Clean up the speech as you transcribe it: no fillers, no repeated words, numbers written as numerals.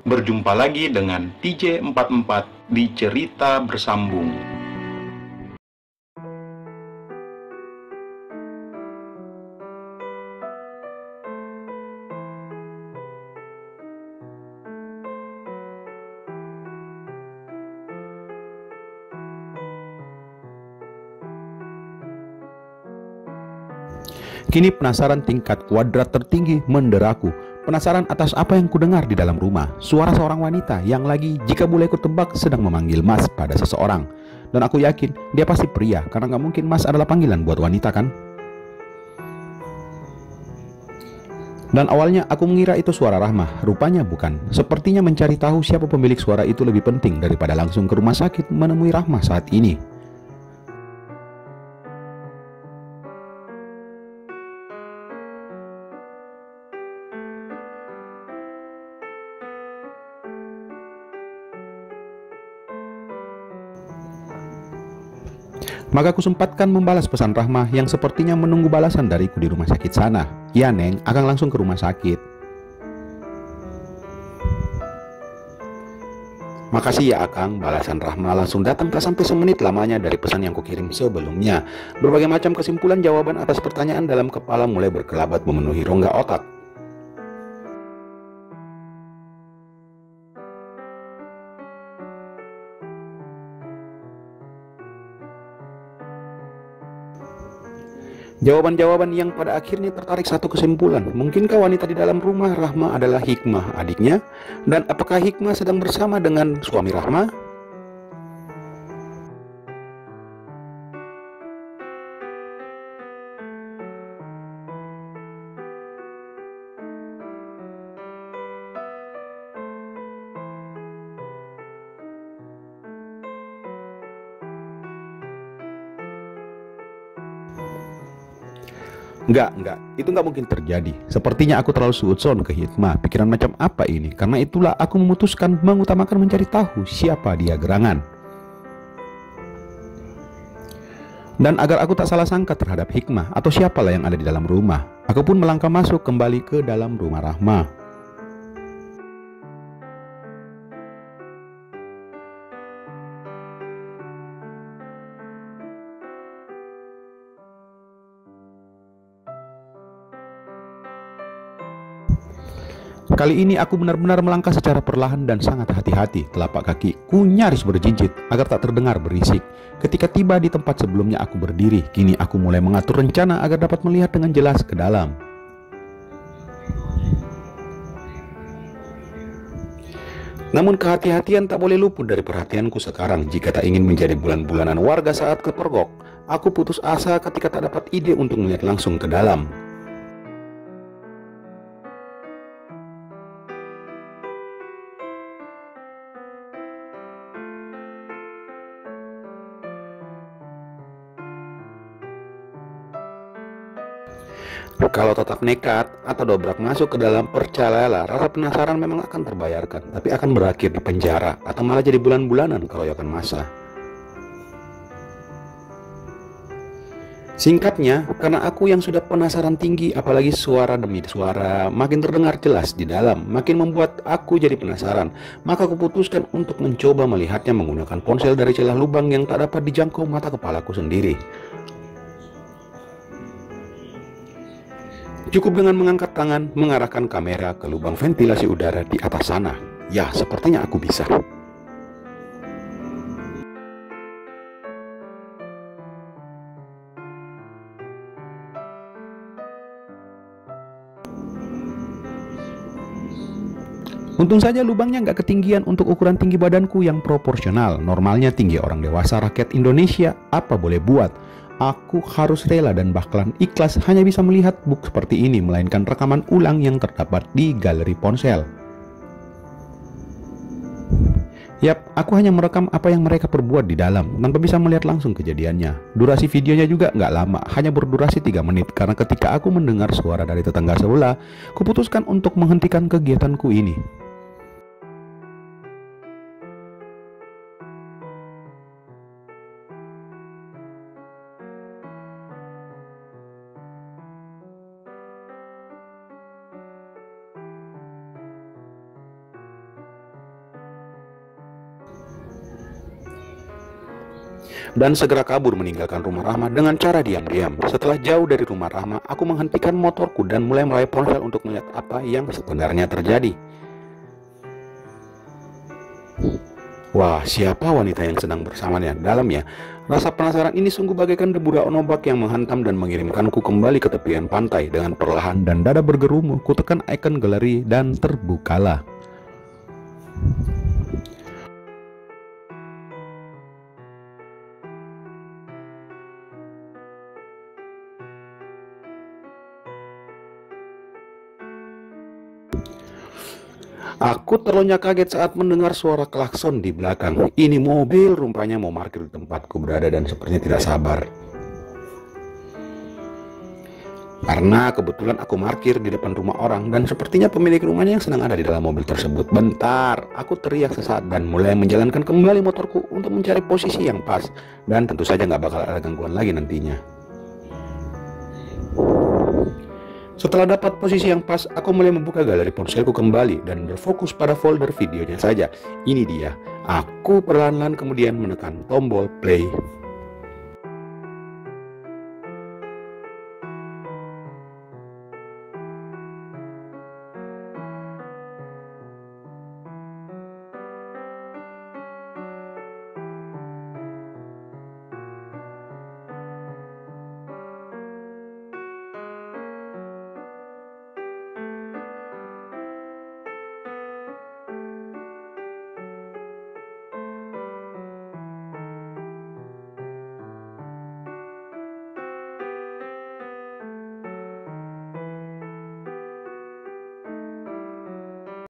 Berjumpa lagi dengan TJ44 di Cerita Bersambung. Kini penasaran tingkat kuadrat tertinggi menderaku. Penasaran atas apa yang kudengar di dalam rumah. Suara seorang wanita yang lagi, jika boleh kutebak, sedang memanggil Mas pada seseorang. Dan aku yakin dia pasti pria, karena gak mungkin Mas adalah panggilan buat wanita kan? Dan awalnya aku mengira itu suara Rahmah. Rupanya bukan. Sepertinya mencari tahu siapa pemilik suara itu lebih penting daripada langsung ke rumah sakit menemui Rahmah saat ini. Maka aku sempatkan membalas pesan Rahmah yang sepertinya menunggu balasan dariku di rumah sakit sana. Ya Neng, akan langsung ke rumah sakit. Makasih ya Akang, balasan Rahmah langsung datang tak sampai semenit lamanya dari pesan yang kukirim sebelumnya. Berbagai macam kesimpulan jawaban atas pertanyaan dalam kepala mulai berkelabat memenuhi rongga otak. Jawaban-jawaban yang pada akhirnya tertarik satu kesimpulan. Mungkinkah wanita di dalam rumah Rahma adalah Hikmah, adiknya? Dan apakah Hikmah sedang bersama dengan suami Rahma? Enggak, itu enggak mungkin terjadi. Sepertinya aku terlalu suudzon ke Hikmah. Pikiran macam apa ini? Karena itulah aku memutuskan mengutamakan mencari tahu siapa dia gerangan. Dan agar aku tak salah sangka terhadap Hikmah atau siapalah yang ada di dalam rumah, aku pun melangkah masuk kembali ke dalam rumah Rahma. Kali ini aku benar-benar melangkah secara perlahan dan sangat hati-hati. Telapak kakiku nyaris berjinjit agar tak terdengar berisik. Ketika tiba di tempat sebelumnya aku berdiri, kini aku mulai mengatur rencana agar dapat melihat dengan jelas ke dalam. Namun kehati-hatian tak boleh luput dari perhatianku sekarang jika tak ingin menjadi bulan-bulanan warga saat kepergok. Aku putus asa ketika tak dapat ide untuk melihat langsung ke dalam. Kalau tetap nekat atau dobrak masuk ke dalam, percayalah, rasa penasaran memang akan terbayarkan, tapi akan berakhir di penjara atau malah jadi bulan-bulanan keroyokan massa. Singkatnya, karena aku yang sudah penasaran tinggi, apalagi suara demi suara makin terdengar jelas di dalam, makin membuat aku jadi penasaran. Maka aku putuskan untuk mencoba melihatnya menggunakan ponsel dari celah lubang yang tak dapat dijangkau mata kepalaku sendiri. Cukup dengan mengangkat tangan, mengarahkan kamera ke lubang ventilasi udara di atas sana. Ya, sepertinya aku bisa. Untung saja lubangnya nggak ketinggian untuk ukuran tinggi badanku yang proporsional. Normalnya tinggi orang dewasa rakyat Indonesia, apa boleh buat. Aku harus rela dan bakalan ikhlas hanya bisa melihat buk seperti ini, melainkan rekaman ulang yang terdapat di galeri ponsel. Yap, aku hanya merekam apa yang mereka perbuat di dalam, tanpa bisa melihat langsung kejadiannya. Durasi videonya juga nggak lama, hanya berdurasi 3 menit, karena ketika aku mendengar suara dari tetangga sebelah, kuputuskan untuk menghentikan kegiatanku ini. dan segera kabur meninggalkan rumah Rahma dengan cara diam-diam. Setelah jauh dari rumah Rahma, aku menghentikan motorku dan mulai meraih ponsel untuk melihat apa yang sebenarnya terjadi. Wah, siapa wanita yang sedang bersamanya dalamnya? Rasa penasaran ini sungguh bagaikan debu daun ombak yang menghantam dan mengirimkanku kembali ke tepian pantai. Dengan perlahan dan dada bergerumu, ku tekan icon galeri dan terbukalah. Aku terlonjak kaget saat mendengar suara klakson di belakang. Ini mobil rupanya mau parkir di tempatku berada dan sepertinya tidak sabar. Karena kebetulan aku parkir di depan rumah orang dan sepertinya pemilik rumahnya yang sedang ada di dalam mobil tersebut. Bentar, aku teriak sesaat dan mulai menjalankan kembali motorku untuk mencari posisi yang pas. Dan tentu saja nggak bakal ada gangguan lagi nantinya. Setelah dapat posisi yang pas, aku mulai membuka galeri ponselku kembali dan berfokus pada folder videonya saja. Ini dia. Aku perlahan-lahan kemudian menekan tombol play.